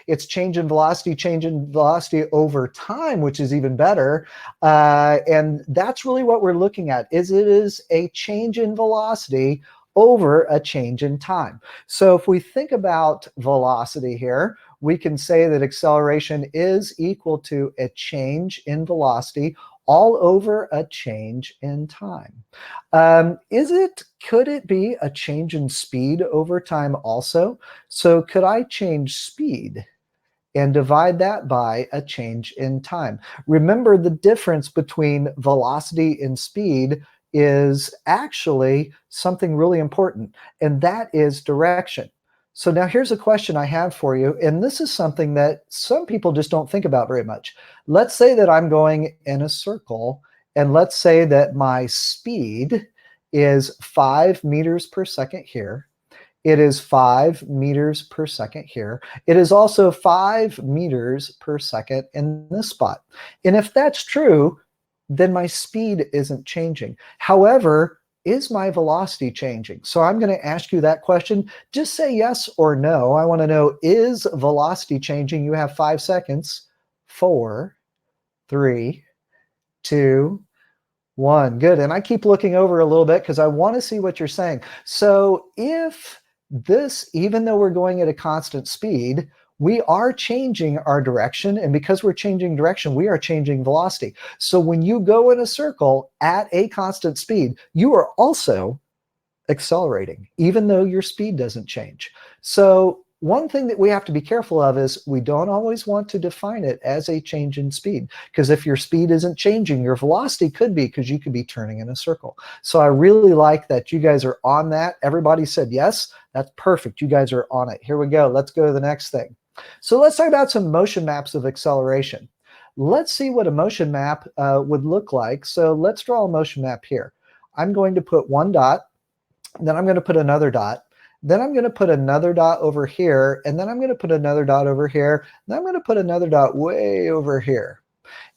It's change in velocity over time, which is even better. And that's really what we're looking at, is it is a change in velocity over a change in time. So if we think about velocity here, we can say that acceleration is equal to a change in velocity all over a change in time. Could it be a change in speed over time also? So could I change speed and divide that by a change in time? Remember, the difference between velocity and speed is actually something really important, and that is direction. So now here's a question I have for you, and this is something that some people just don't think about very much. Let's say that I'm going in a circle, and let's say that my speed is 5 meters per second here. It is 5 meters per second here. It is also 5 meters per second in this spot. And if that's true, then my speed isn't changing. However, is my velocity changing? So I'm going to ask you that question. Just say yes or no. I want to know, is velocity changing? You have 5 seconds. 4, 3, 2, 1. Good. And I keep looking over a little bit because I want to see what you're saying. So if this, even though we're going at a constant speed, we are changing our direction. And because we're changing direction, we are changing velocity. So when you go in a circle at a constant speed, you are also accelerating, even though your speed doesn't change. So one thing that we have to be careful of is we don't always want to define it as a change in speed, because if your speed isn't changing, your velocity could be, because you could be turning in a circle. So I really like that you guys are on that. Everybody said yes. That's perfect. You guys are on it. Here we go. Let's go to the next thing. So let's talk about some motion maps of acceleration. Let's see what a motion map would look like. So let's draw a motion map here. I'm going to put one dot, then I'm going to put another dot, then I'm going to put another dot over here, and then I'm going to put another dot over here, then I'm going to put another dot way over here.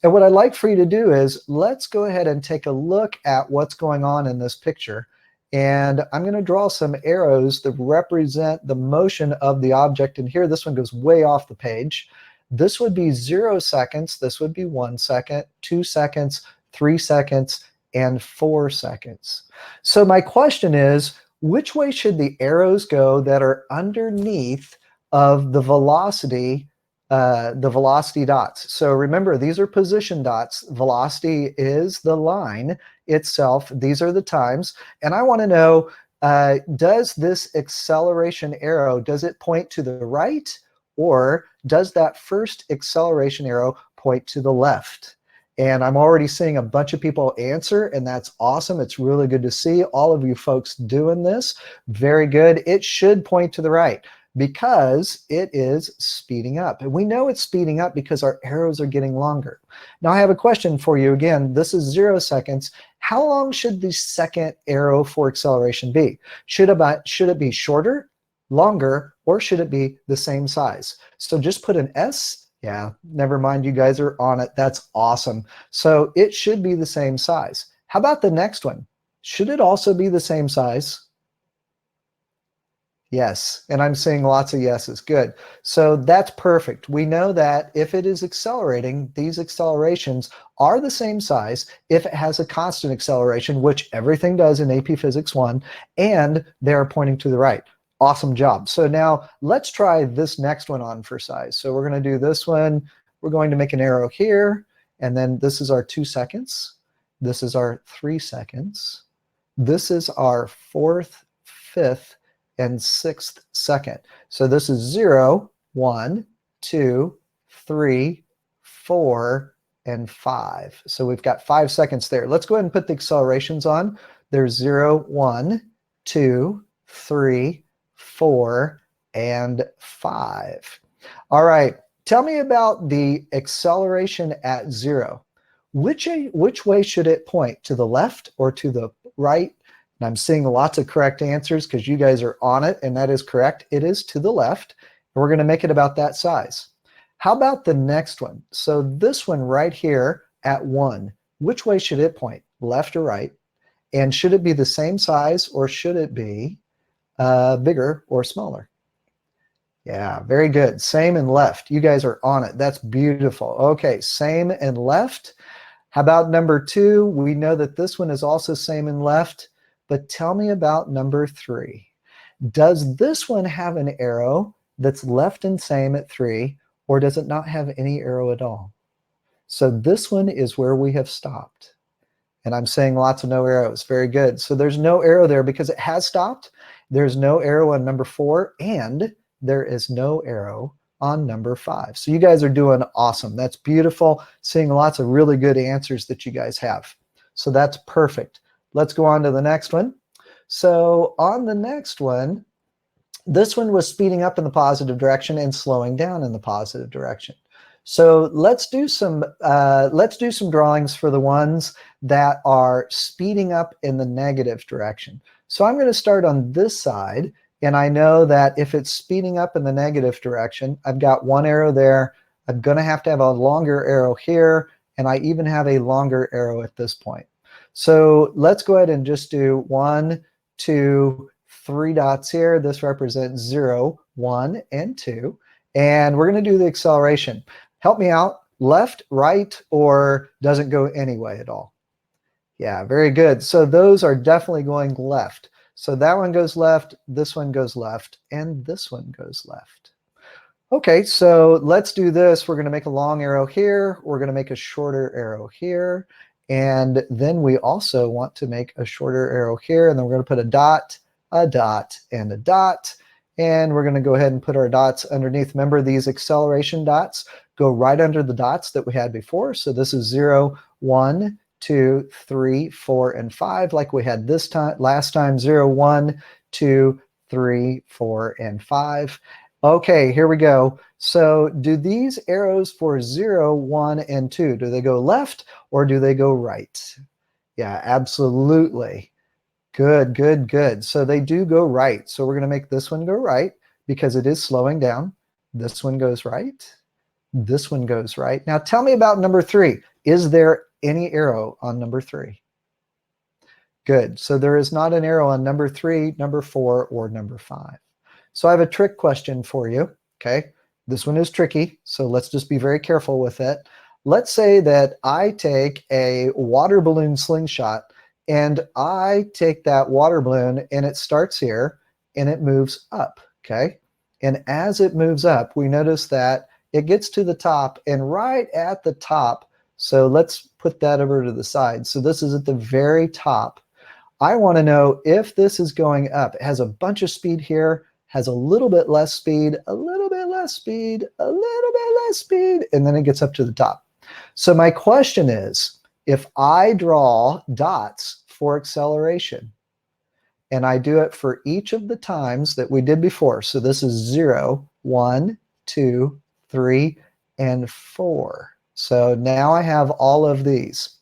And what I'd like for you to do is, let's go ahead and take a look at what's going on in this picture. And I'm going to draw some arrows that represent the motion of the object. And here, this one goes way off the page. This would be 0 seconds. This would be 1 second, 2 seconds, 3 seconds, and 4 seconds. So my question is, which way should the arrows go that are underneath of the velocity dots? So remember, these are position dots. Velocity is the line itself. These are the times. And I want to know, does this acceleration arrow, does it point to the right, or does that first acceleration arrow point to the left? And I'm already seeing a bunch of people answer, and that's awesome. It's really good to see all of you folks doing this. Very good. It should point to the right, because it is speeding up. And we know it's speeding up because our arrows are getting longer. Now I have a question for you. Again, this is 0 seconds. How long should the second arrow for acceleration be? Should it be shorter, longer, or should it be the same size? So just put an S. Yeah, never mind, you guys are on it. That's awesome. So it should be the same size. How about the next one? Should it also be the same size? Yes, and I'm seeing lots of yeses. Good. So that's perfect. We know that if it is accelerating, these accelerations are the same size if it has a constant acceleration, which everything does in AP Physics 1, and they're pointing to the right. Awesome job. So now let's try this next one on for size. So we're going to do this one. We're going to make an arrow here, and then this is our 2 seconds. This is our 3 seconds. This is our 4th, 5th, and 6th second. So this is 0, 1, 2, 3, 4, and 5. So we've got 5 seconds there. Let's go ahead and put the accelerations on. There's 0, 1, 2, 3, 4, and 5. All right, tell me about the acceleration at 0. Which way should it point? To the left or to the right? And I'm seeing lots of correct answers because you guys are on it, and that is correct. It is to the left, and we're going to make it about that size. How about the next one? So this one right here at 1, which way should it point? Left or right? And should it be the same size, or should it be bigger or smaller? Yeah, very good. Same and left. You guys are on it. That's beautiful. Okay, same and left. How about number 2? We know that this one is also same and left, but tell me about number 3. Does this one have an arrow that's left and same at 3, or does it not have any arrow at all? So this one is where we have stopped. And I'm saying lots of no arrows. Very good. So there's no arrow there because it has stopped. There's no arrow on number 4, and there is no arrow on number 5. So you guys are doing awesome. That's beautiful. Seeing lots of really good answers that you guys have. So that's perfect. Let's go on to the next one. So on the next one, this one was speeding up in the positive direction and slowing down in the positive direction. So let's do some drawings for the ones that are speeding up in the negative direction. So I'm going to start on this side, and I know that if it's speeding up in the negative direction, I've got one arrow there. I'm going to have a longer arrow here, and I even have a longer arrow at this point. So let's go ahead and just do 1, 2, 3 dots here. This represents 0, 1, and 2. And we're going to do the acceleration. Help me out. Left, right, or doesn't go any way at all? Yeah, very good. So those are definitely going left. So that one goes left, this one goes left, and this one goes left. Okay, so let's do this. We're going to make a long arrow here. We're going to make a shorter arrow here. And then we also want to make a shorter arrow here. And then we're going to put a dot, and a dot. And we're going to go ahead and put our dots underneath. Remember, these acceleration dots go right under the dots that we had before. So this is 0, 1, 2, 3, 4, and 5, like we had this time last time. 0, 1, 2, 3, 4, and 5. Okay, here we go. So do these arrows for 0, 1, and 2, do they go left or do they go right? Yeah, absolutely. Good, good, good. So they do go right. So we're going to make this one go right because it is slowing down. This one goes right. This one goes right. Now tell me about number 3. Is there any arrow on number 3? Good. So there is not an arrow on number 3, number 4, or number 5. So I have a trick question for you. Okay. This one is tricky. So let's just be very careful with it. Let's say that I take a water balloon slingshot and I take that water balloon and it starts here and it moves up. Okay. And as it moves up, we notice that it gets to the top, and right at the top, so let's put that over to the side. So this is at the very top. I want to know if this is going up. It has a bunch of speed here, has a little bit less speed, a little bit less speed, a little bit less speed, and then it gets up to the top. So my question is, if I draw dots for acceleration, and I do it for each of the times that we did before. So this is 0, 1, 2, 3, and 4. So now I have all of these.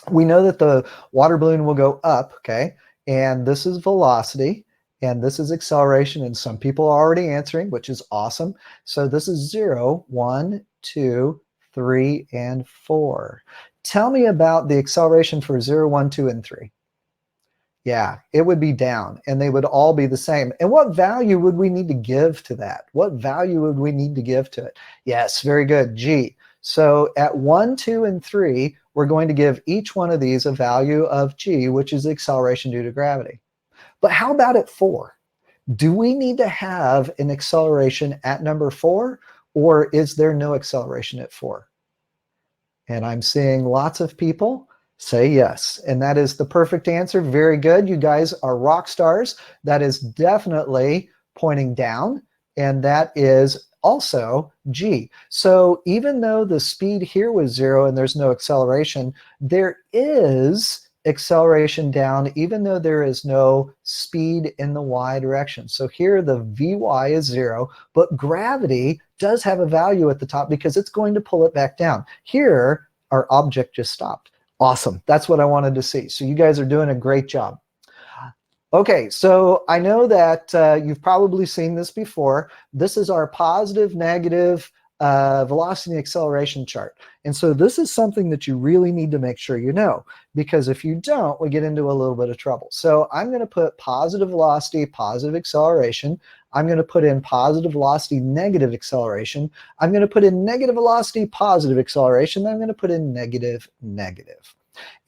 We know that the water balloon will go up, okay? And this is velocity, and this is acceleration, and some people are already answering, which is awesome. So this is 0, 1, 2, 3, and 4. Tell me about the acceleration for 0, 1, 2, and 3. Yeah, it would be down, and they would all be the same. And what value would we need to give to that? What value would we need to give to it? Yes, very good, G. So at 1, 2, and 3, we're going to give each one of these a value of G, which is acceleration due to gravity. But how about at 4? Do we need to have an acceleration at number 4, or is there no acceleration at 4? And I'm seeing lots of people say yes, and that is the perfect answer. Very good. You guys are rock stars. That is definitely pointing down, and that is also G. So even though the speed here was 0 and there's no acceleration, there is acceleration down even though there is no speed in the y direction. So here the Vy is 0, but gravity does have a value at the top because it's going to pull it back down. Here, our object just stopped. Awesome. That's what I wanted to see. So you guys are doing a great job. Okay, so I know that you've probably seen this before. This is our positive, negative velocity and acceleration chart. And so this is something that you really need to make sure you know, because if you don't, we get into a little bit of trouble. So I'm going to put positive velocity, positive acceleration. I'm going to put in positive velocity, negative acceleration. I'm going to put in negative velocity, positive acceleration. Then I'm going to put in negative, negative.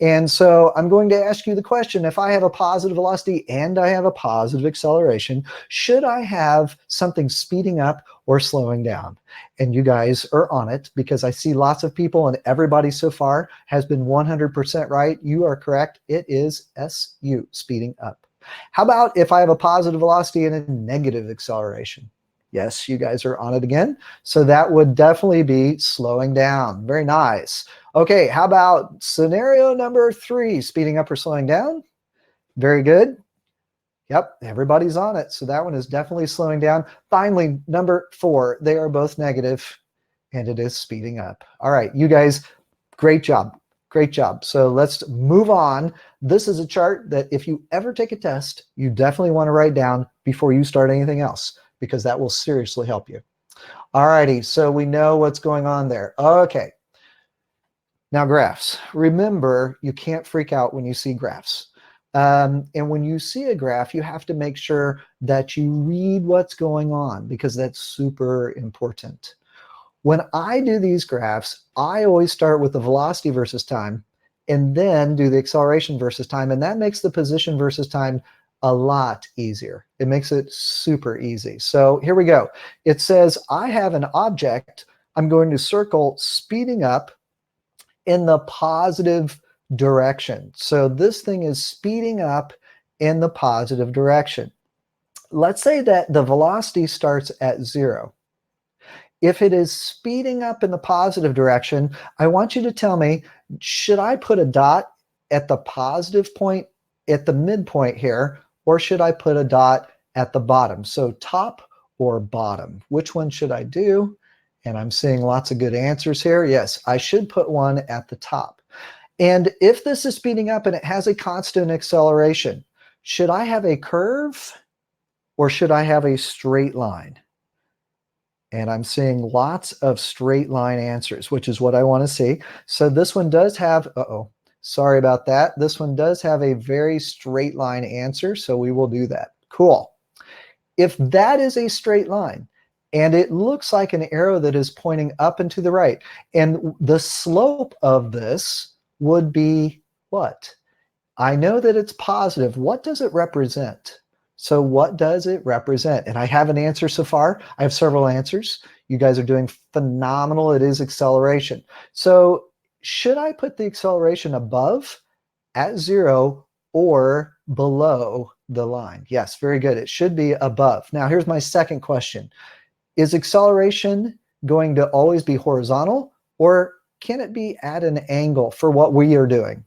And so I'm going to ask you the question, if I have a positive velocity and I have a positive acceleration, should I have something speeding up or slowing down? And you guys are on it, because I see lots of people and everybody so far has been 100% right. You are correct. It is SU, speeding up. How about if I have a positive velocity and a negative acceleration? Yes, you guys are on it again. So that would definitely be slowing down. Very nice. Okay, how about scenario number 3, speeding up or slowing down? Very good. Yep, everybody's on it. So that one is definitely slowing down. Finally, number 4, they are both negative, and it is speeding up. All right, you guys, great job. Great job. So let's move on. This is a chart that if you ever take a test, you definitely want to write down before you start anything else, because that will seriously help you. All righty, so we know what's going on there. Okay. Now graphs. Remember, you can't freak out when you see graphs. And when you see a graph, you have to make sure that you read what's going on, because that's super important. When I do these graphs, I always start with the velocity versus time and then do the acceleration versus time. And that makes the position versus time a lot easier. It makes it super easy. So here we go. It says I have an object. I'm going to circle speeding up in the positive direction. So this thing is speeding up in the positive direction. Let's say that the velocity starts at 0. If it is speeding up in the positive direction, I want you to tell me, should I put a dot at the positive point at the midpoint here, or should I put a dot at the bottom? So top or bottom, which one should I do? And I'm seeing lots of good answers here. Yes, I should put one at the top. And if this is speeding up and it has a constant acceleration, should I have a curve or should I have a straight line? And I'm seeing lots of straight line answers, which is what I want to see. So this one does have, sorry about that. This one does have a very straight line answer, so we will do that. Cool. If that is a straight line, and it looks like an arrow that is pointing up and to the right, and the slope of this would be what? I know that it's positive. What does it represent? So what does it represent? And I have an answer so far. I have several answers. You guys are doing phenomenal. It is acceleration. So should I put the acceleration above at 0 or below the line? Yes, very good. It should be above. Now here's my second question. Is acceleration going to always be horizontal, or can it be at an angle for what we are doing?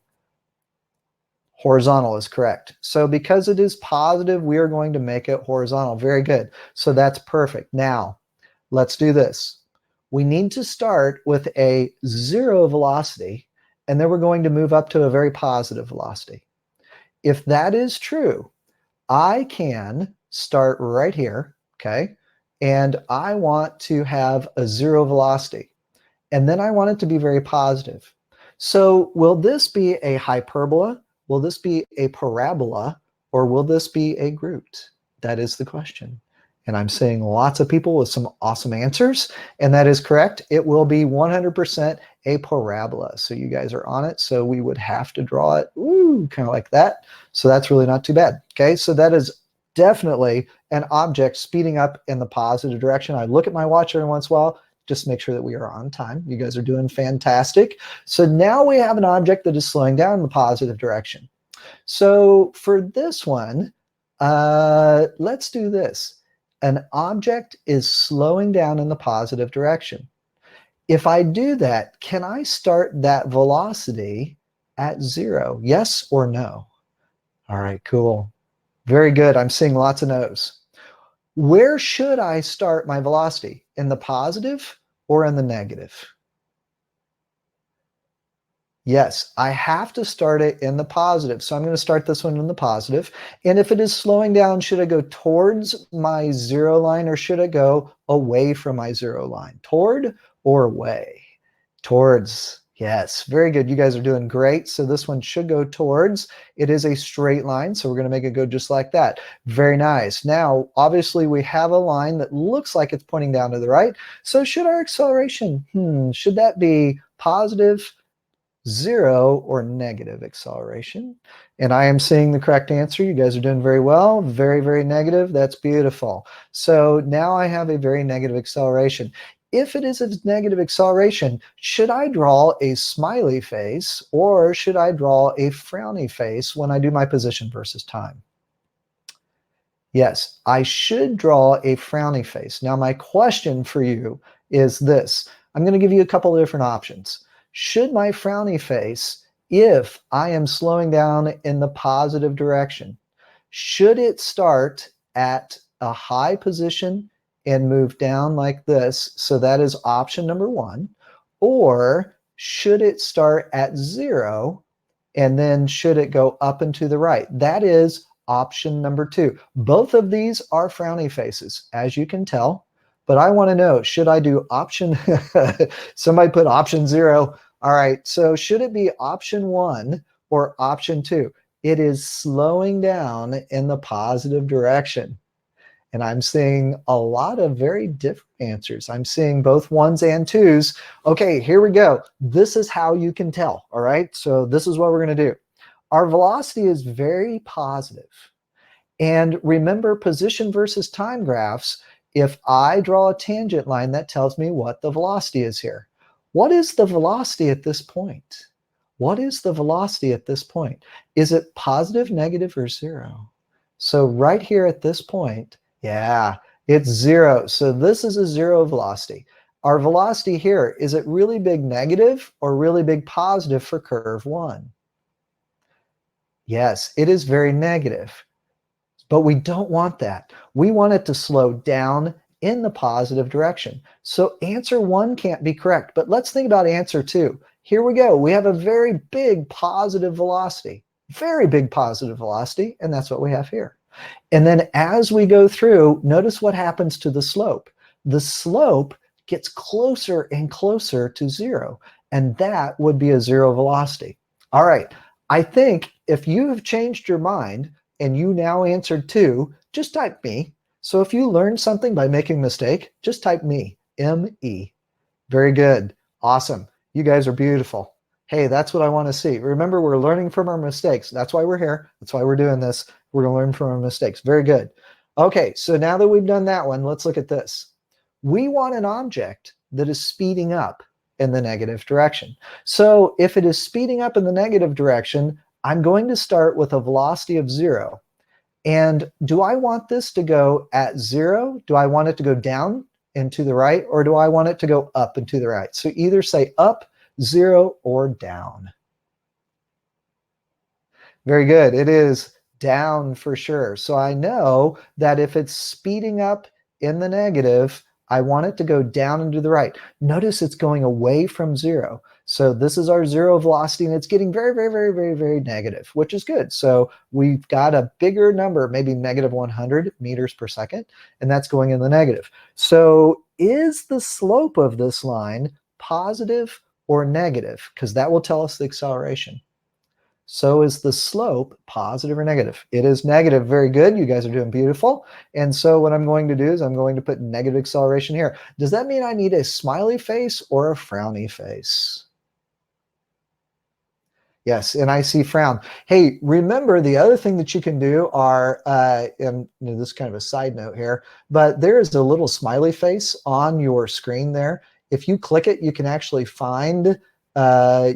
Horizontal is correct. So because it is positive, we are going to make it horizontal. Very good. So that's perfect. Now, let's do this. We need to start with a 0 velocity, and then we're going to move up to a very positive velocity. If that is true, I can start right here, okay? And I want to have a 0 velocity. And then I want it to be very positive. So will this be a hyperbola? Will this be a parabola? Or will this be a groot? That is the question. And I'm seeing lots of people with some awesome answers. And that is correct. It will be 100% a parabola. So you guys are on it. So we would have to draw it kind of like that. So that's really not too bad. Okay, so that is definitely an object speeding up in the positive direction. I look at my watch every once in a while just to make sure that we are on time. You guys are doing fantastic. So now we have an object that is slowing down in the positive direction. So for this one, let's do this. An object is slowing down in the positive direction. If I do that, can I start that velocity at 0? Yes or no? All right, cool. Very good. I'm seeing lots of no's. Where should I start my velocity? In the positive or in the negative? Yes, I have to start it in the positive. So I'm going to start this one in the positive. And if it is slowing down, should I go towards my zero line or should I go away from my zero line? Toward or away? Towards. Yes, very good. You guys are doing great. So this one should go towards. It is a straight line, so we're going to make it go just like that. Very nice. Now, obviously, we have a line that looks like it's pointing down to the right. So should our acceleration, should that be positive, zero, or negative acceleration? And I am seeing the correct answer. You guys are doing very well. Very, very negative. That's beautiful. So now I have a very negative acceleration. If it is a negative acceleration, should I draw a smiley face or should I draw a frowny face when I do my position versus time? Yes, I should draw a frowny face. Now, my question for you is this. I'm going to give you a couple of different options. Should my frowny face, if I am slowing down in the positive direction, should it start at a high position and move down like this? So that is option number one. Or should it start at zero and then should it go up and to the right? That is option number two. Both of these are frowny faces, as you can tell. But I want to know, should I do option, somebody put option zero. All right, so should it be option one or option two? It is slowing down in the positive direction. And I'm seeing a lot of very different answers. I'm seeing both ones and twos. Okay, here we go. This is how you can tell, all right? So this is what we're going to do. Our velocity is very positive. And remember, position versus time graphs, if I draw a tangent line, that tells me what the velocity is here. What is the velocity at this point? What is the velocity at this point? Is it positive, negative, or zero? So right here at this point, yeah, it's zero. So this is a zero velocity. Our velocity here, is it really big negative or really big positive for curve one? Yes, it is very negative. But we don't want that. We want it to slow down in the positive direction. So answer one can't be correct. But let's think about answer two. Here we go. We have a very big positive velocity. Very big positive velocity. And that's what we have here. And then as we go through, notice what happens to the slope. The slope gets closer and closer to zero. And that would be a zero velocity. All right. I think if you have changed your mind and you now answered two, just type me. So if you learned something by making a mistake, just type me, M-E. Very good. Awesome. You guys are beautiful. Hey, that's what I want to see. Remember, we're learning from our mistakes. That's why we're here. That's why we're doing this. We're going to learn from our mistakes. Very good. Okay, so now that we've done that one, let's look at this. We want an object that is speeding up in the negative direction. So if it is speeding up in the negative direction, I'm going to start with a velocity of zero. And do I want this to go at zero? Do I want it to go down and to the right? Or do I want it to go up and to the right? So either say up, zero, or down. Very good. It is down for sure. So I know that if it's speeding up in the negative, I want it to go down and to the right. Notice it's going away from zero. So this is our zero velocity, and it's getting very, very, very, very, very negative, which is good. So we've got a bigger number, maybe negative 100 meters per second, and that's going in the negative. So is the slope of this line positive or negative? Because that will tell us the acceleration. So is the slope positive or negative? It is negative. Very good. You guys are doing beautiful. And so what I'm going to do is I'm going to put negative acceleration here. Does that mean I need a smiley face or a frowny face? Yes, and I see frown. Hey, remember the other thing that you can do are, and this is kind of a side note here, but there is a little smiley face on your screen there. If you click it, you can actually find, the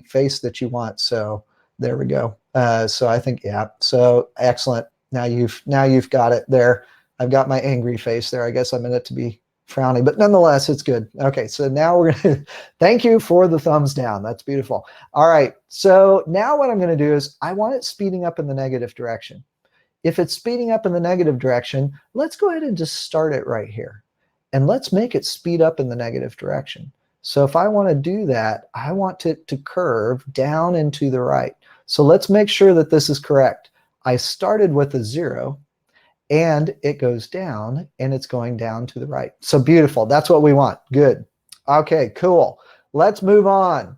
face that you want. So there we go. So I think, yeah, so excellent. Now you've got it there. I've got my angry face there. I guess I meant it to be frowny, but nonetheless, it's good. Okay, so now we're going to thank you for the thumbs down. That's beautiful. All right, so now what I'm going to do is I want it speeding up in the negative direction. If it's speeding up in the negative direction, let's go ahead and just start it right here. And let's make it speed up in the negative direction. So if I want to do that, I want it to curve down and to the right. So let's make sure that this is correct. I started with a 0, and it goes down, and it's going down to the right. So beautiful. That's what we want. Good. Okay, cool. Let's move on.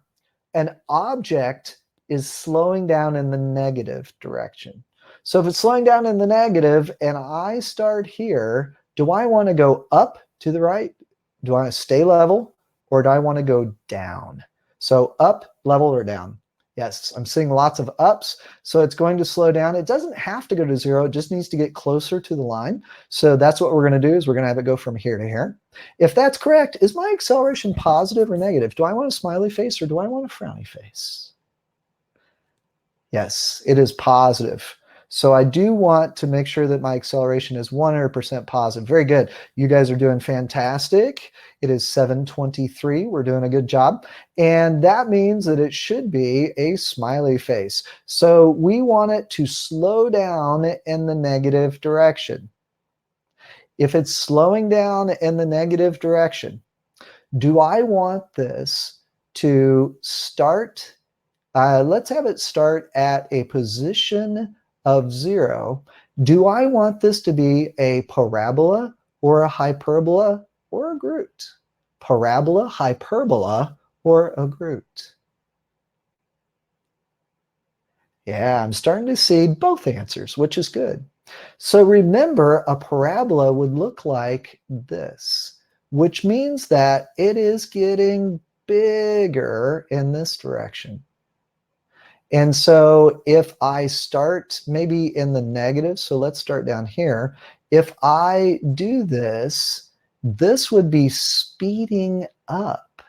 An object is slowing down in the negative direction. So if it's slowing down in the negative and I start here, do I want to go up to the right? Do I want to stay level, or do I want to go down? So up, level, or down? Yes, I'm seeing lots of ups, so it's going to slow down. It doesn't have to go to 0, it just needs to get closer to the line. So that's what we're going to do, is we're going to have it go from here to here. If that's correct, is my acceleration positive or negative? Do I want a smiley face or do I want a frowny face? Yes, it is positive. So I do want to make sure that my acceleration is 100% positive. Very good. You guys are doing fantastic. It is 7:23. We're doing a good job. And that means that it should be a smiley face. So we want it to slow down in the negative direction. If it's slowing down in the negative direction, do I want this to start? Let's have it start at a position of 0. Do I want this to be a parabola or a hyperbola or a Groot? Parabola, hyperbola, or a Groot? Yeah, I'm starting to see both answers, which is good. So remember, a parabola would look like this, which means that it is getting bigger in this direction. And so if I start maybe in the negative, so let's start down here. If I do this, this would be speeding up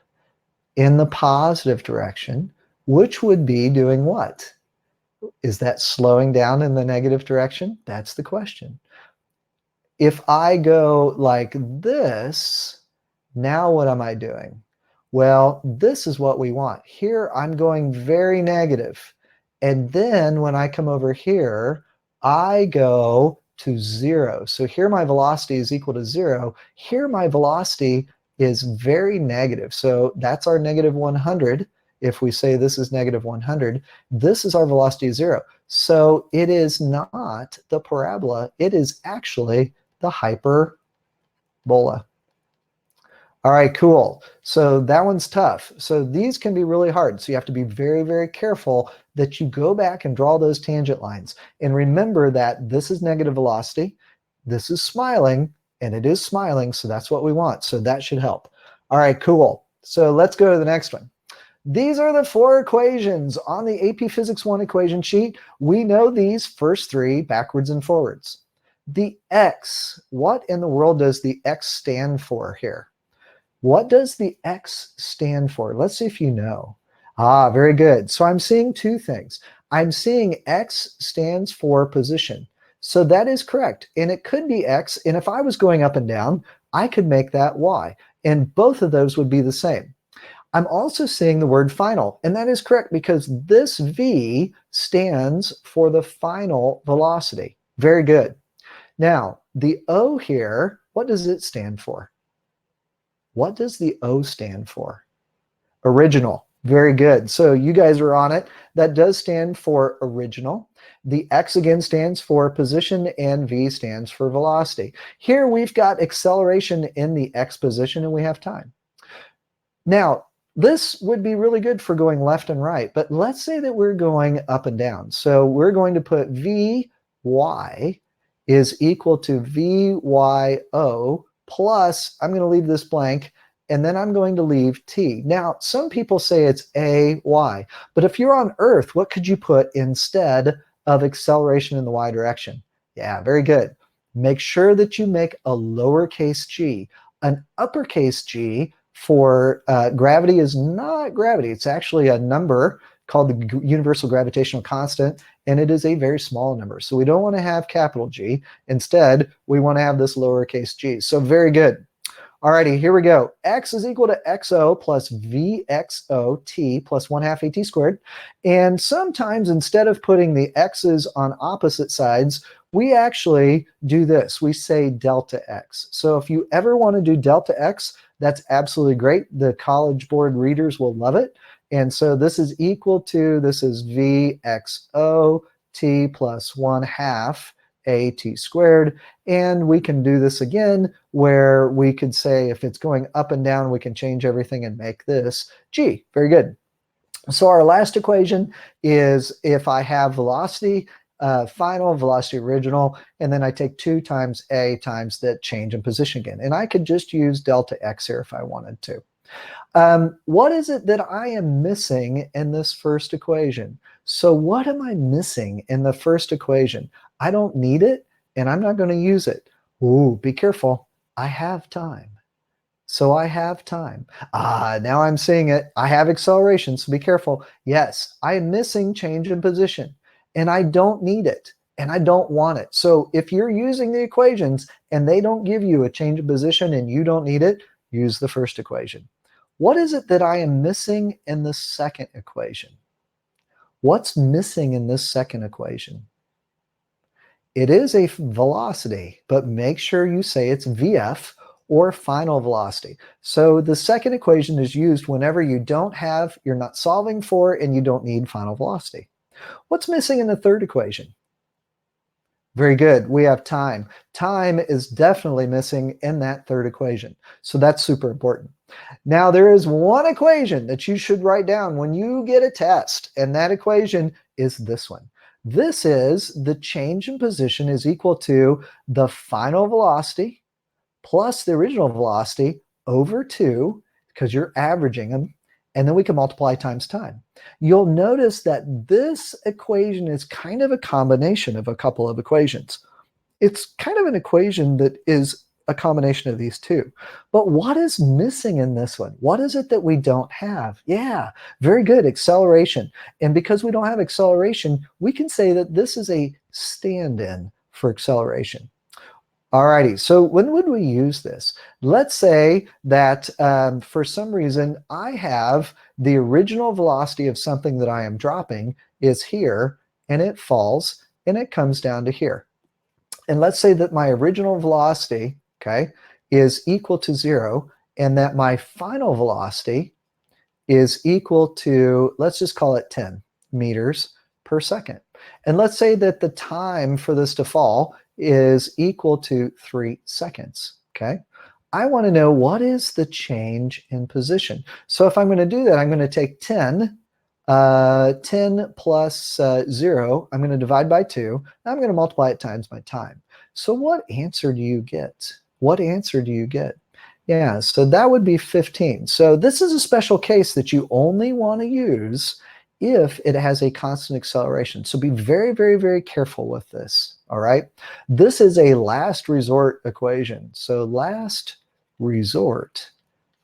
in the positive direction, which would be doing what? Is that slowing down in the negative direction? That's the question. If I go like this, now what am I doing? Well, this is what we want. Here I'm going very negative. And then when I come over here, I go to 0. So here my velocity is equal to 0. Here my velocity is very negative. So that's our negative 100. If we say this is negative 100, this is our velocity 0. So it is not the parabola. It is actually the hyperbola. All right, cool. So that one's tough. So these can be really hard. So you have to be very, very careful that you go back and draw those tangent lines. And remember that this is negative velocity, this is smiling, and it is smiling, so that's what we want. So that should help. All right, cool. So let's go to the next one. These are the 4 equations on the AP Physics 1 equation sheet. We know these first 3 backwards and forwards. The x, what in the world does the x stand for here? What does the x stand for? Let's see if you know. Ah, very good. So I'm seeing 2 things. I'm seeing x stands for position. So that is correct. And it could be x. And if I was going up and down, I could make that y. And both of those would be the same. I'm also seeing the word final. And that is correct because this v stands for the final velocity. Very good. Now, the O here, what does it stand for? What does the O stand for? Original. Very good. So you guys are on it. That does stand for original. The X again stands for position and V stands for velocity. Here we've got acceleration in the X position and we have time. Now, this would be really good for going left and right, but let's say that we're going up and down. So we're going to put Vy is equal to Vyo plus, I'm going to leave this blank, and then I'm going to leave t. Now, some people say it's ay, but if you're on Earth, what could you put instead of acceleration in the y direction? Yeah, very good. Make sure that you make a lowercase g. An uppercase g for gravity is not gravity. It's actually a number called the universal gravitational constant, and it is a very small number. So we don't want to have capital G. Instead, we want to have this lowercase g. So very good. Alrighty, here we go. X is equal to xo plus vxot plus 1/2 at squared. And sometimes instead of putting the x's on opposite sides, we actually do this. We say delta x. So if you ever want to do delta x, that's absolutely great. The College Board readers will love it. And so this is equal to, this is vxo t plus 1/2 at squared. And we can do this again where we could say if it's going up and down, we can change everything and make this g. Very good. So our last equation is if I have velocity final, velocity original, and then I take 2 times a times the change in position again. And I could just use delta x here if I wanted to. What is it that I am missing in this first equation? So what am I missing in the first equation? I don't need it, and I'm not going to use it. Ooh, be careful. I have time. So I have time. Now I'm seeing it. I have acceleration, so be careful. Yes, I am missing change in position, and I don't need it, and I don't want it. So if you're using the equations and they don't give you a change in position and you don't need it, use the first equation. What is it that I am missing in the second equation? What's missing in this second equation? It is a velocity, but make sure you say it's VF or final velocity. So the second equation is used whenever you don't have, you're not solving for, and you don't need final velocity. What's missing in the third equation? Very good. We have time. Time is definitely missing in that third equation. So that's super important. Now there is one equation that you should write down when you get a test, and that equation is this one. This is the change in position is equal to the final velocity plus the original velocity over 2, because you're averaging them, and then we can multiply times time. You'll notice that this equation is kind of a combination of a couple of equations. It's kind of an equation that is a combination of these two. But what is missing in this one? What is it that we don't have? Yeah, very good, acceleration. And because we don't have acceleration, we can say that this is a stand-in for acceleration. Alrighty, so when would we use this? Let's say that for some reason I have the original velocity of something that I am dropping is here, and it falls, and it comes down to here. And let's say that my original velocity, okay, is equal to 0, and that my final velocity is equal to, let's just call it 10 meters per second. And let's say that the time for this to fall is equal to 3 seconds, okay? I want to know what is the change in position. So if I'm going to do that, I'm going to take 10 plus 0, I'm going to divide by 2. I'm going to multiply it times my time. So what answer do you get? What answer do you get? Yeah, so that would be 15. So this is a special case that you only want to use if it has a constant acceleration. So be very, very, very careful with this, all right? This is a last resort equation. So last resort.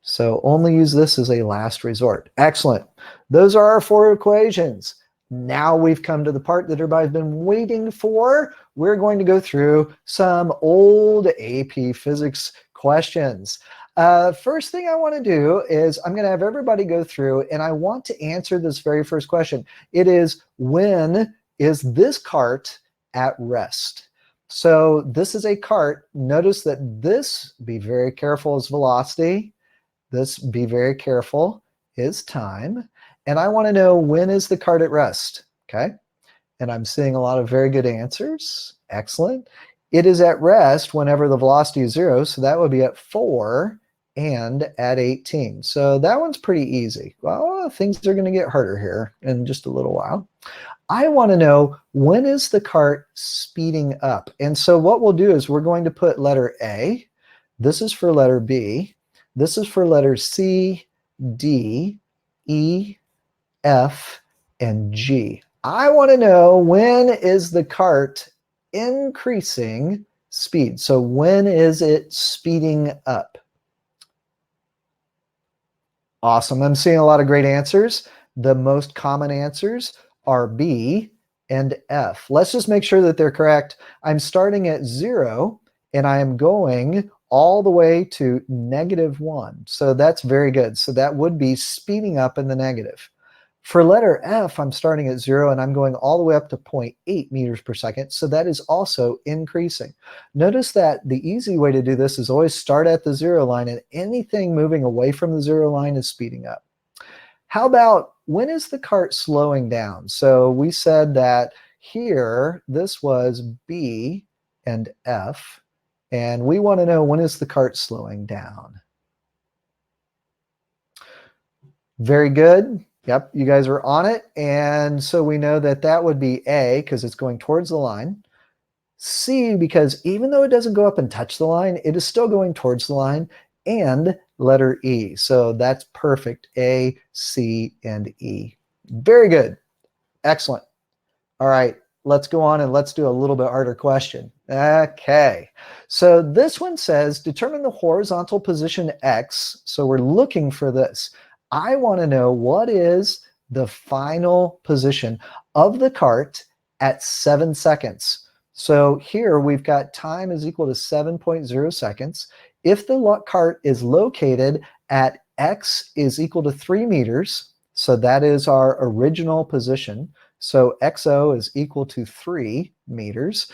So only use this as a last resort. Excellent. Those are our 4 equations. Now we've come to the part that everybody's been waiting for. We're going to go through some old AP physics questions. First thing I want to do is I'm going to have everybody go through, and I want to answer this very first question. It is, when is this cart at rest? So this is a cart. Notice that this, be very careful, is velocity. This, be very careful, is time. And I want to know, when is the cart at rest? Okay. And I'm seeing a lot of very good answers. Excellent. It is at rest whenever the velocity is 0. So that would be at 4 and at 18. So that one's pretty easy. Well, things are going to get harder here in just a little while. I want to know, when is the cart speeding up? And so what we'll do is we're going to put letter A. This is for letter B. This is for letter C, D, E, F, and G. I want to know, when is the cart increasing speed? So when is it speeding up? Awesome. I'm seeing a lot of great answers. The most common answers are B and F. Let's just make sure that they're correct. I'm starting at 0, and I am going all the way to -1. So that's very good. So that would be speeding up in the negative. For letter F, I'm starting at 0 and I'm going all the way up to 0.8 meters per second. So that is also increasing. Notice that the easy way to do this is always start at the 0 line, and anything moving away from the 0 line is speeding up. How about, when is the cart slowing down? So we said that here, this was B and F, and we want to know, when is the cart slowing down? Very good. Yep, you guys are on it. And so we know that that would be A, because it's going towards the line. C, because even though it doesn't go up and touch the line, it is still going towards the line. And letter E. So that's perfect. A, C, and E. Very good. Excellent. All right, let's go on and let's do a little bit harder question. Okay, so this one says, determine the horizontal position X. So we're looking for this. I want to know, what is the final position of the cart at 7 seconds. So here we've got time is equal to 7.0 seconds. If the cart is located at X is equal to 3 meters, so that is our original position. So XO is equal to 3 meters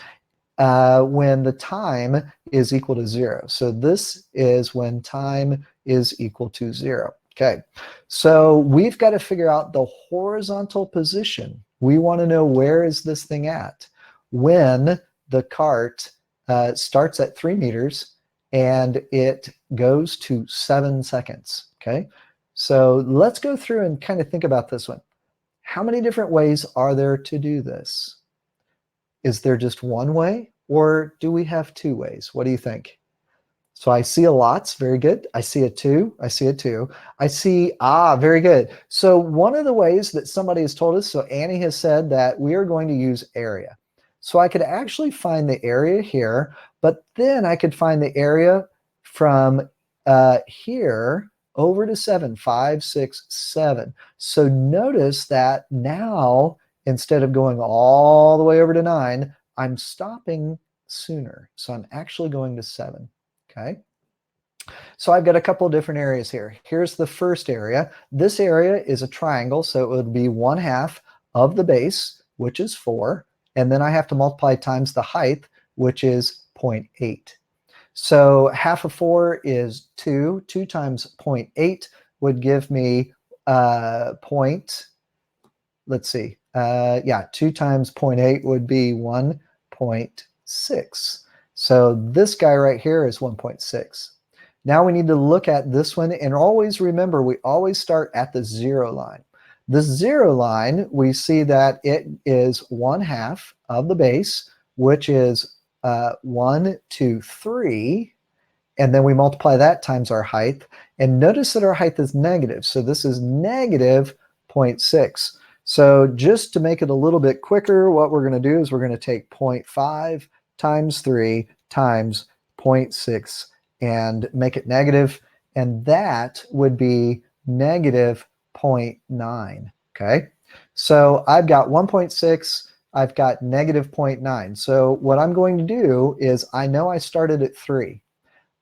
when the time is equal to 0. So this is when time is equal to 0. Okay, so we've got to figure out the horizontal position. We want to know, where is this thing at when the cart starts at 3 meters and it goes to 7 seconds. Okay, so let's go through and kind of think about this one. How many different ways are there to do this? Is there just one way, or do we have 2 ways? What do you think? So I see a lots, very good. I see a 2, I see a 2. I see, very good. So one of the ways that somebody has told us, so Annie has said that we are going to use area. So I could actually find the area here, but then I could find the area from here over to 7, 5, 6, 7. So notice that now, instead of going all the way over to 9, I'm stopping sooner. So I'm actually going to 7. Okay, so I've got a couple of different areas here. Here's the first area. This area is a triangle, so it would be 1/2 of the base, which is 4, and then I have to multiply times the height, which is 0.8. So half of 4 is 2. 2 times 0.8 would give me let's see, 2 times 0.8 would be 1.6. So this guy right here is 1.6. Now we need to look at this one, and always remember, we always start at the 0 line. The 0 line, we see that it is 1/2 of the base, which is 1, 2, 3, and then we multiply that times our height. And notice that our height is negative, so this is negative 0.6. So just to make it a little bit quicker, what we're going to do is we're going to take 0.5 times 3 times 0.6 and make it negative, and that would be negative 0.9. Okay, so I've got 1.6, I've got negative 0.9. So what I'm going to do is, I know I started at 3.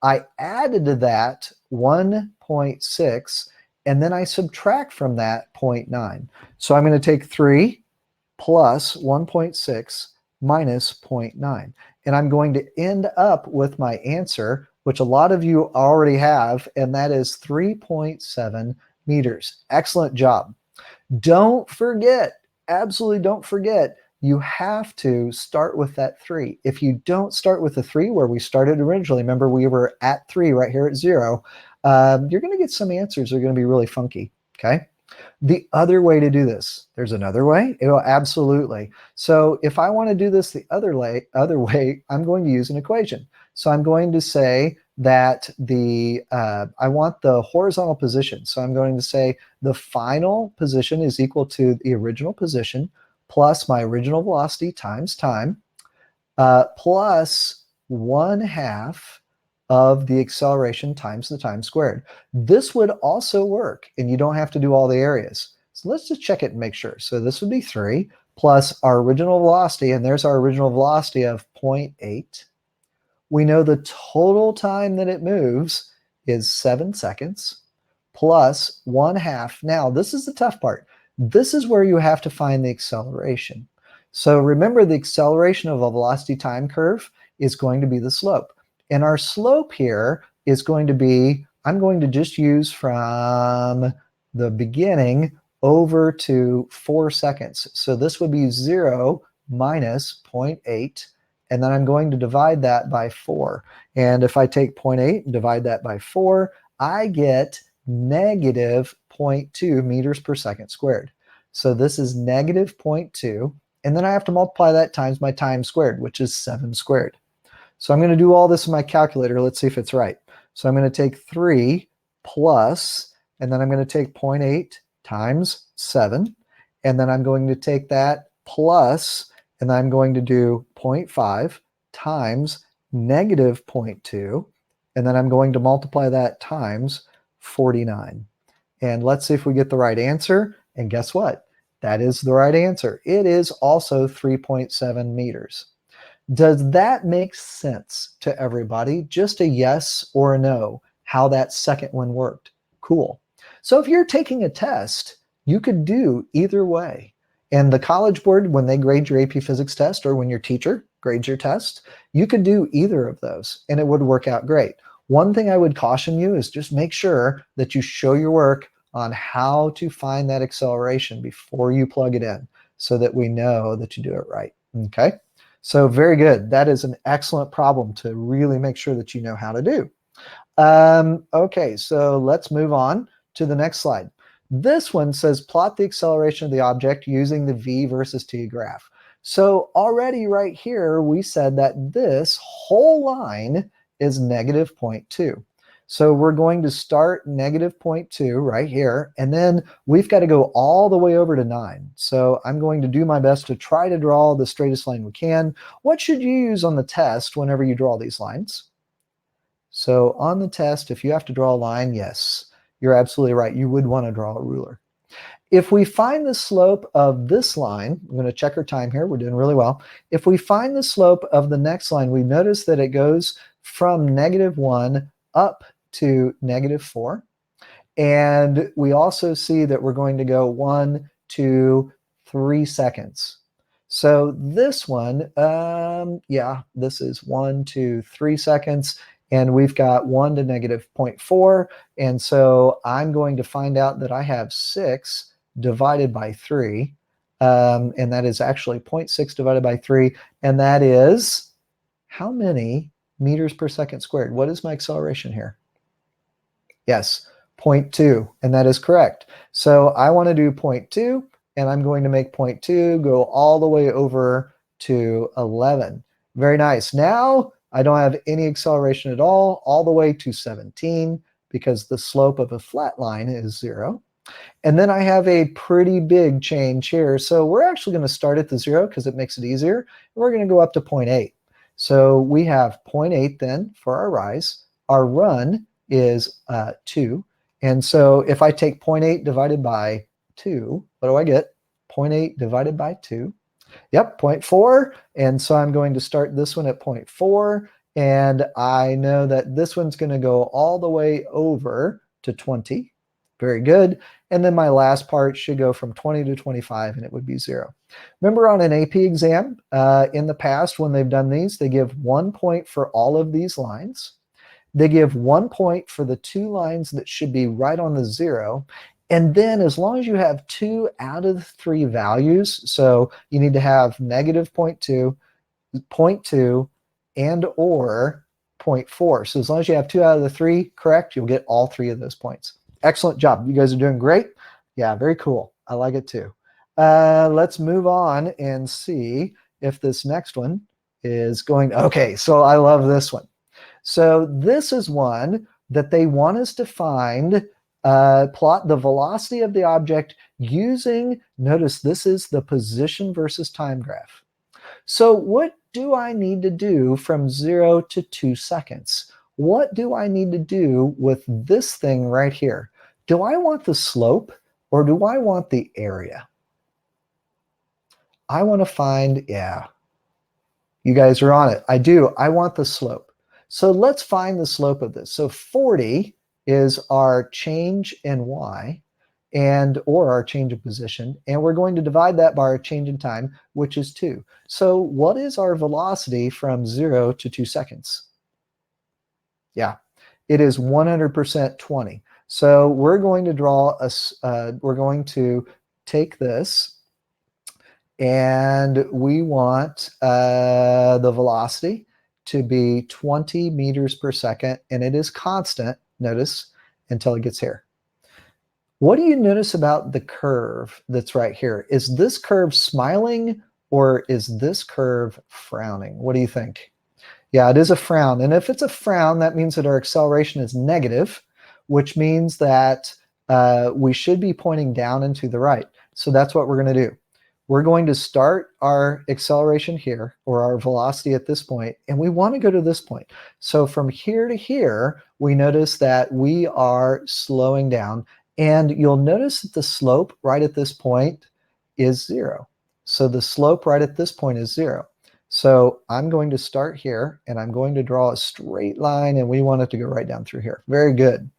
I added to that 1.6, and then I subtract from that 0.9. So I'm going to take 3 plus 1.6 minus 0.9. And I'm going to end up with my answer, which a lot of you already have, and that is 3.7 meters. Excellent job. Don't forget, absolutely don't forget, you have to start with that 3. If you don't start with the 3 where we started originally, remember we were at 3 right here at 0, you're going to get some answers that are going to be really funky. Okay. The other way to do this, there's another way? Absolutely. So if I want to do this the other way, I'm going to use an equation. So I'm going to say that I want the horizontal position. So I'm going to say the final position is equal to the original position plus my original velocity times time plus 1/2 of the acceleration times the time squared. This would also work, and you don't have to do all the areas. So let's just check it and make sure. So this would be 3 plus our original velocity, and there's our original velocity of 0.8, We know the total time that it moves is 7 seconds plus 1/2. Now, this is the tough part. This is where you have to find the acceleration. So remember, the acceleration of a velocity time curve is going to be the slope. And our slope here is going to be, I'm going to just use from the beginning over to 4 seconds. So this would be 0 minus 0.8. And then I'm going to divide that by 4. And if I take 0.8 and divide that by 4, I get negative 0.2 meters per second squared. So this is negative 0.2. And then I have to multiply that times my time squared, which is 7 squared. So I'm going to do all this in my calculator. Let's see if it's right. So I'm going to take 3 plus, and then I'm going to take 0.8 times 7. And then I'm going to take that plus, and then I'm going to do 0.5 times negative 0.2. And then I'm going to multiply that times 49. And let's see if we get the right answer. And guess what? That is the right answer. It is also 3.7 meters. Does that make sense to everybody? Just a yes or a no, how that second one worked. Cool. So if you're taking a test, you could do either way. And the College Board, when they grade your AP Physics test, or when your teacher grades your test, you could do either of those and it would work out great. One thing I would caution you is just make sure that you show your work on how to find that acceleration before you plug it in so that we know that you do it right. Okay? So very good. That is an excellent problem to really make sure that you know how to do. Okay, so let's move on to the next slide. This one says plot the acceleration of the object using the v versus t graph. So already right here, we said that this whole line is negative 0.2. So we're going to start negative 0.2 right here, and then we've got to go all the way over to 9. So I'm going to do my best to try to draw the straightest line we can. What should you use on the test whenever you draw these lines? So on the test, if you have to draw a line, yes, you're absolutely right. You would want to draw a ruler. If we find the slope of this line, I'm going to check our time here. We're doing really well. If we find the slope of the next line, we notice that it goes from -1 up to -4. And we also see that we're going to go 1, 2, 3 seconds. So this one, yeah, this is 1, 2, 3 seconds. And we've got 1 to -0.4. And so I'm going to find out that I have 6 divided by 3. And that is actually 0.6 divided by 3. And that is how many meters per second squared? What is my acceleration here? Yes, 0.2, and that is correct. So I want to do 0.2, and I'm going to make 0.2 go all the way over to 11. Very nice. Now I don't have any acceleration at all the way to 17, because the slope of a flat line is 0. And then I have a pretty big change here. So we're actually going to start at the 0 because it makes it easier. We're going to go up to 0.8. So we have 0.8 then for our rise. Our run is 2. And so if I take 0.8 divided by 2, what do I get? 0.8 divided by 2. Yep, 0.4. And so I'm going to start this one at 0.4. And I know that this one's going to go all the way over to 20. Very good. And then my last part should go from 20 to 25, and it would be 0. Remember on an AP exam, in the past when they've done these, they give 1 point for all of these lines. They give 1 point for the 2 lines that should be right on the 0. And then as long as you have 2 out of the 3 values, so you need to have -0.2, 0.2, and or 0.4. So as long as you have 2 out of the 3 correct, you'll get all 3 of those points. Excellent job. You guys are doing great. Yeah, very cool. I like it too. Let's move on and see if this next one is going. Okay, so I love this one. So this is one that they want us to find, plot the velocity of the object using, notice this is the position versus time graph. So what do I need to do from 0 to 2 seconds? What do I need to do with this thing right here? Do I want the slope or do I want the area? I want to find, yeah, you guys are on it. I do. I want the slope. So let's find the slope of this. So 40 is our change in y, or our change of position, and we're going to divide that by our change in time, which is 2. So what is our velocity from 0 to 2 seconds? Yeah, it is 100% 20. So we're going to we're going to take this, and we want the velocity to be 20 meters per second, and it is constant, notice, until it gets here. What do you notice about the curve that's right here? Is this curve smiling or is this curve frowning? What do you think? Yeah, it is a frown. And if it's a frown, that means that our acceleration is negative, which means that we should be pointing down and to the right. So that's what we're going to do. We're going to start our acceleration here, or our velocity at this point, and we want to go to this point. So from here to here, we notice that we are slowing down, and you'll notice that the slope right at this point is 0. So the slope right at this point is 0. So I'm going to start here, and I'm going to draw a straight line, and we want it to go right down through here. Very good.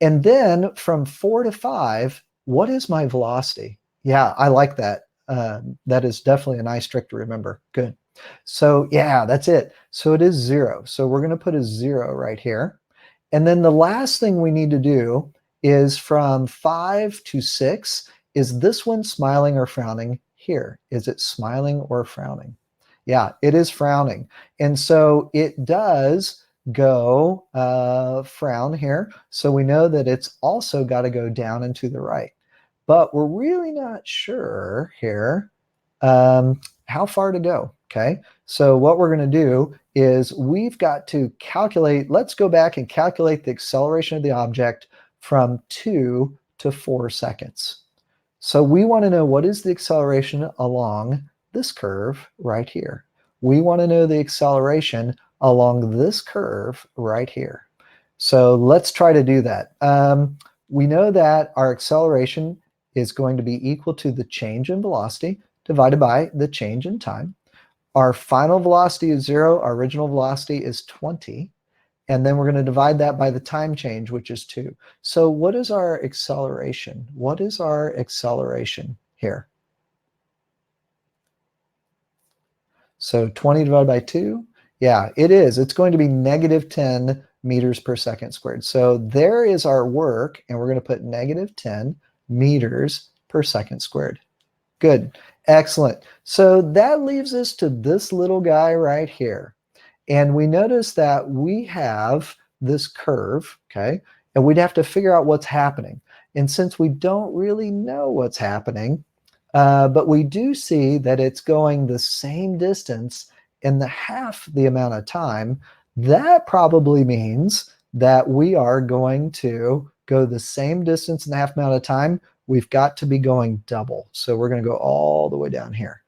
And then from 4 to 5, what is my velocity? Yeah, I like that. That is definitely a nice trick to remember. Good. So yeah, that's it. So it is 0. So we're going to put a 0 right here. And then the last thing we need to do is from 5 to 6. Is this one smiling or frowning? Here. Is it smiling or frowning? Yeah, it is frowning. And so it does go frown here. So we know that it's also got to go down and to the right. But we're really not sure here how far to go. Okay, so what we're going to do is we've got to calculate. Let's go back and calculate the acceleration of the object from 2 to 4 seconds. So we want to know what is the acceleration along this curve right here. We want to know the acceleration along this curve right here. So let's try to do that. We know that our acceleration is going to be equal to the change in velocity divided by the change in time. Our final velocity is 0. Our original velocity is 20. And then we're going to divide that by the time change, which is 2. So what is our acceleration? What is our acceleration here? So 20 divided by 2? Yeah, it is. It's going to be negative 10 meters per second squared. So there is our work, and we're going to put negative 10 meters per second squared. Good. Excellent. So that leaves us to this little guy right here. And we notice that we have this curve, okay? And we'd have to figure out what's happening. And since we don't really know what's happening, but we do see that it's going the same distance in the half the amount of time, that probably means that we are going to go the same distance in the half amount of time. We've got to be going double. So we're going to go all the way down here.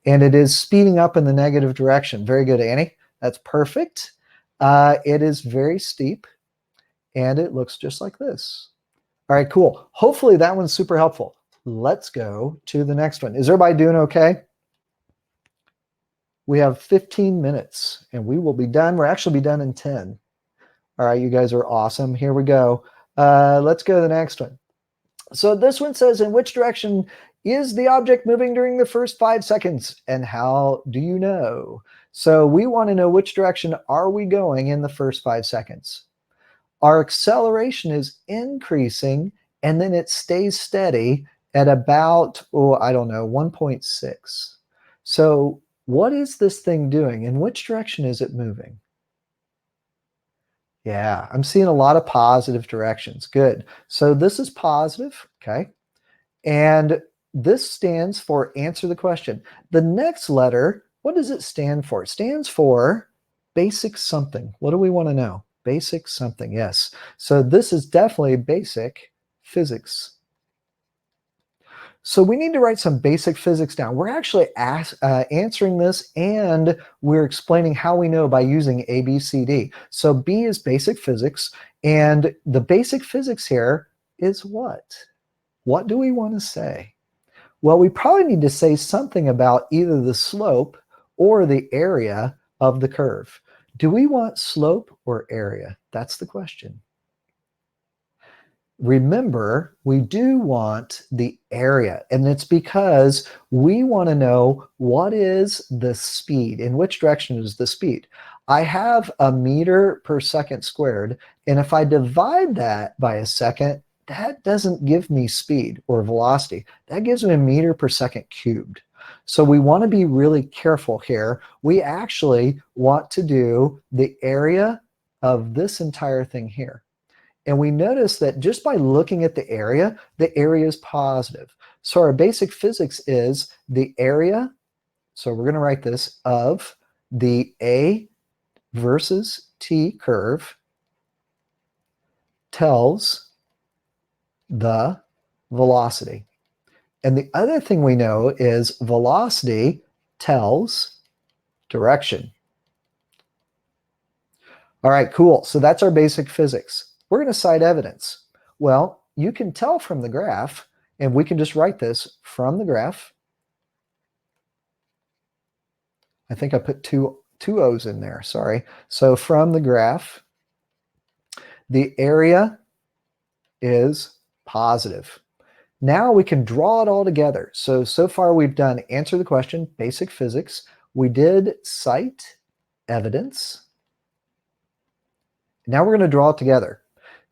And it is speeding up in the negative direction. Very good, Annie. That's perfect. It is very steep, and it looks just like this. All right, cool. Hopefully that one's super helpful. Let's go to the next one. Is everybody doing okay? We have 15 minutes, and we will be done. We'll actually be done in 10. All right, you guys are awesome. Here we go. Let's go to the next one. So this one says, in which direction is the object moving during the first 5 seconds? And how do you know? So we want to know which direction are we going in the first 5 seconds. Our acceleration is increasing, and then it stays steady at about, I don't know, 1.6. So what is this thing doing? In which direction is it moving? Yeah, I'm seeing a lot of positive directions. Good. So this is positive, okay? And this stands for answer the question. The next letter, what does it stand for? It stands for basic something. What do we want to know? Basic something, yes. So this is definitely basic physics. So we need to write some basic physics down. We're actually answering this, and we're explaining how we know by using A, B, C, D. So B is basic physics, and the basic physics here is what? What do we want to say? Well, we probably need to say something about either the slope or the area of the curve. Do we want slope or area? That's the question. Remember, we do want the area, and it's because we want to know what is the speed. In which direction is the speed? I have a meter per second squared, and if I divide that by a second, that doesn't give me speed or velocity. That gives me a meter per second cubed. So we want to be really careful here. We actually want to do the area of this entire thing here. And we notice that just by looking at the area is positive. So our basic physics is the area, so we're going to write this, of the A versus T curve tells the velocity. And the other thing we know is velocity tells direction. All right, cool. So that's our basic physics. We're going to cite evidence. Well, you can tell from the graph, and we can just write this from the graph. I think I put two O's in there, sorry. So from the graph, the area is positive. Now we can draw it all together. So far we've done answer the question, basic physics. We did cite evidence. Now we're going to draw it together.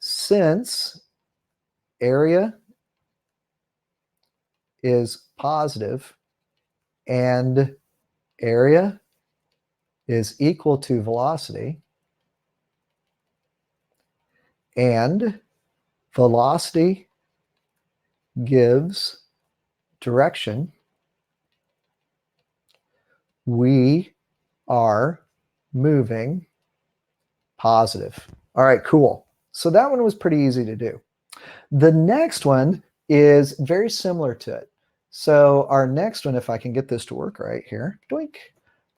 Since area is positive and area is equal to velocity, and velocity gives direction, we are moving positive. All right, cool. So that one was pretty easy to do. The next one is very similar to it. So our next one, if I can get this to work right here, doink.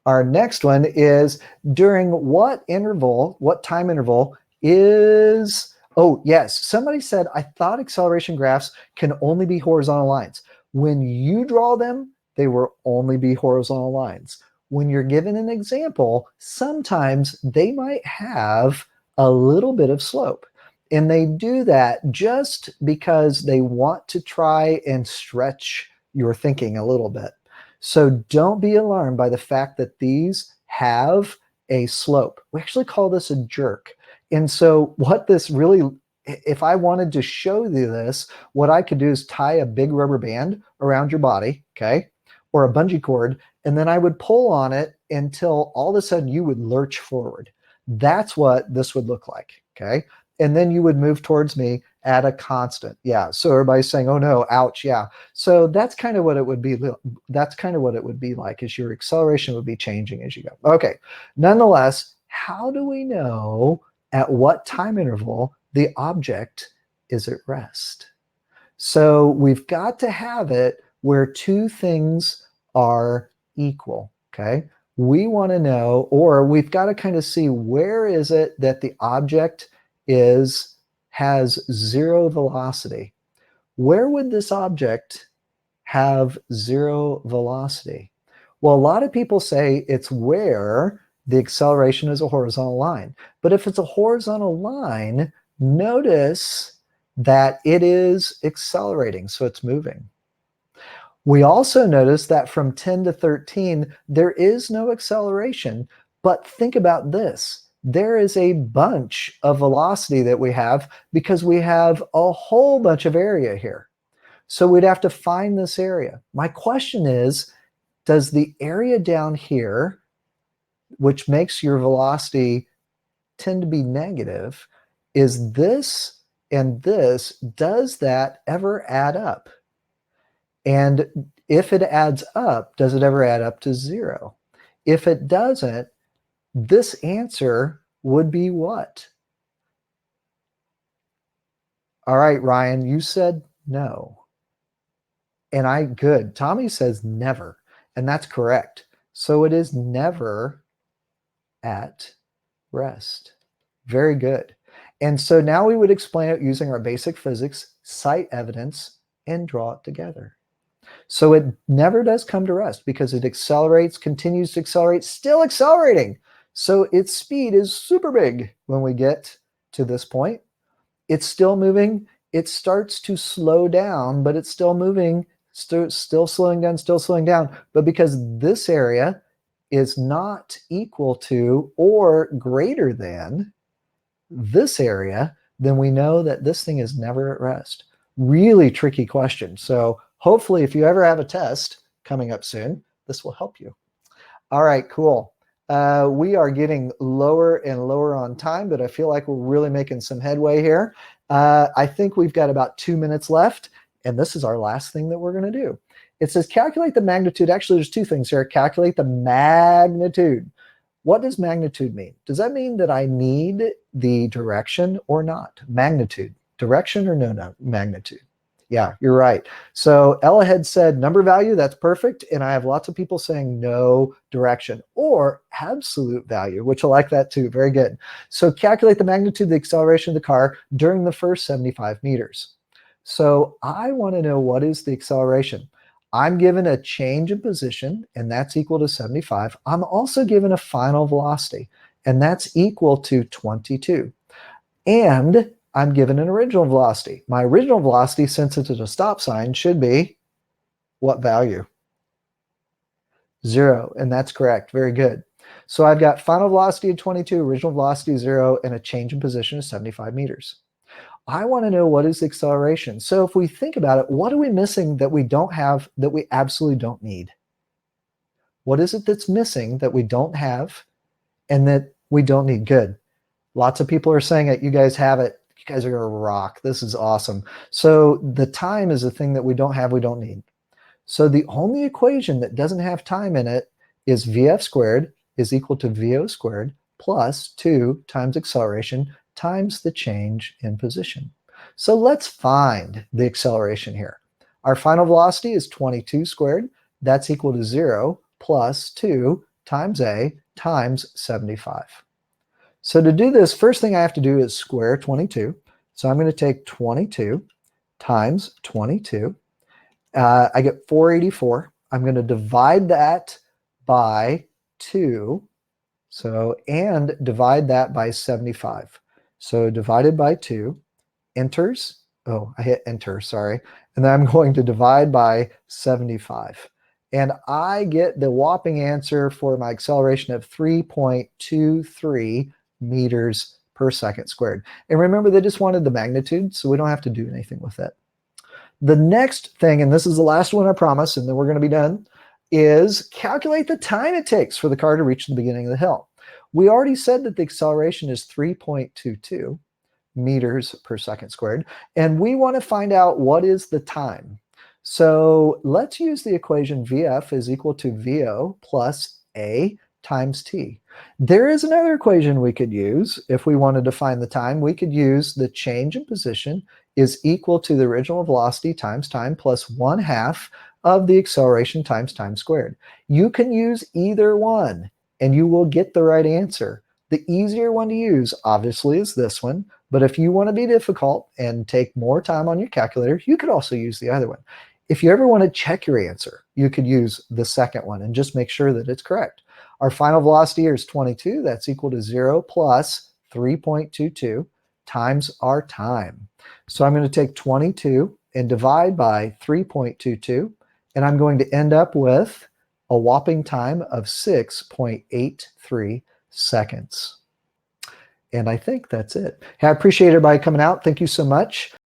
Our next one is during what interval, what time interval is, oh yes, somebody said, I thought acceleration graphs can only be horizontal lines. When you draw them, they will only be horizontal lines. When you're given an example, sometimes they might have a little bit of slope. And they do that just because they want to try and stretch your thinking a little bit. So don't be alarmed by the fact that these have a slope. We actually call this a jerk. And so what this really, if I wanted to show you this, what I could do is tie a big rubber band around your body, okay, or a bungee cord, and then I would pull on it until all of a sudden you would lurch forward. That's what this would look like, okay? And then you would move towards me at a constant. Yeah. So everybody's saying, oh no, ouch. Yeah. So that's kind of what it would be. That's kind of what it would be like, is your acceleration would be changing as you go. Okay. Nonetheless, how do we know at what time interval the object is at rest? So we've got to have it where two things are equal. Okay. We want to know, or we've got to kind of see, where is it that the object has zero velocity? Where would this object have zero velocity? Well, a lot of people say it's where the acceleration is a horizontal line. But if it's a horizontal line, notice that it is accelerating, so it's moving. We also notice that from 10 to 13, there is no acceleration. But think about this. There is a bunch of velocity that we have because we have a whole bunch of area here. So we'd have to find this area. My question is, does the area down here, which makes your velocity tend to be negative, is this and this, does that ever add up? And if it adds up, does it ever add up to zero? If it doesn't, this answer would be what? All right, Ryan, you said no. And good. Tommy says never, and that's correct. So it is never at rest. Very good. And so now we would explain it using our basic physics, cite evidence, and draw it together. So it never does come to rest because it accelerates, continues to accelerate, still accelerating. So its speed is super big when we get to this point. It's still moving. It starts to slow down, but it's still moving, still slowing down, still slowing down. But because this area is not equal to or greater than this area, then we know that this thing is never at rest. Really tricky question. So hopefully if you ever have a test coming up soon, this will help you. All right, cool. We are getting lower and lower on time, but I feel like we're really making some headway here. I think we've got about 2 minutes left, and this is our last thing that we're going to do. It says calculate the magnitude. Actually, there's two things here. Calculate the magnitude. What does magnitude mean? Does that mean that I need the direction or not? Magnitude. Direction or no magnitude? Yeah, you're right. So Ella had said number value, that's perfect. And I have lots of people saying no direction or absolute value, which I like that too. Very good. So calculate the magnitude of the acceleration of the car during the first 75 meters. So I want to know what is the acceleration. I'm given a change in position, and that's equal to 75. I'm also given a final velocity, and that's equal to 22. And I'm given an original velocity. My original velocity, since it's a stop sign, should be what value? 0, and that's correct. Very good. So I've got final velocity of 22, original velocity 0, and a change in position of 75 meters. I want to know what is the acceleration. So if we think about it, what are we missing that we don't have, that we absolutely don't need? What is it that's missing that we don't have and that we don't need? Good. Lots of people are saying it. You guys have it. You guys are going to rock. This is awesome. So the time is a thing that we don't have, we don't need. So the only equation that doesn't have time in it is VF squared is equal to VO squared plus 2 times acceleration times the change in position. So let's find the acceleration here. Our final velocity is 22 squared. That's equal to 0 plus 2 times A times 75. So to do this, first thing I have to do is square 22. So I'm going to take 22 times 22. I get 484. I'm going to divide that by 2. So, and divide that by 75. So divided by 2, enters. Oh, I hit enter, sorry. And then I'm going to divide by 75. And I get the whopping answer for my acceleration of 3.23 meters per second squared. And remember, they just wanted the magnitude, so we don't have to do anything with it. The next thing, and this is the last one I promise, and then we're going to be done, is calculate the time it takes for the car to reach the beginning of the hill. We already said that the acceleration is 3.22 meters per second squared, and we want to find out what is the time. So let's use the equation VF is equal to VO plus A times T. There is another equation we could use if we wanted to find the time. We could use the change in position is equal to the original velocity times time plus 1/2 of the acceleration times time squared. You can use either one and you will get the right answer. The easier one to use, obviously, is this one. But if you want to be difficult and take more time on your calculator, you could also use the other one. If you ever want to check your answer, you could use the second one and just make sure that it's correct. Our final velocity here is 22. That's equal to 0 plus 3.22 times our time. So I'm going to take 22 and divide by 3.22, and I'm going to end up with a whopping time of 6.83 seconds. And I think that's it. Hey, I appreciate everybody coming out. Thank you so much.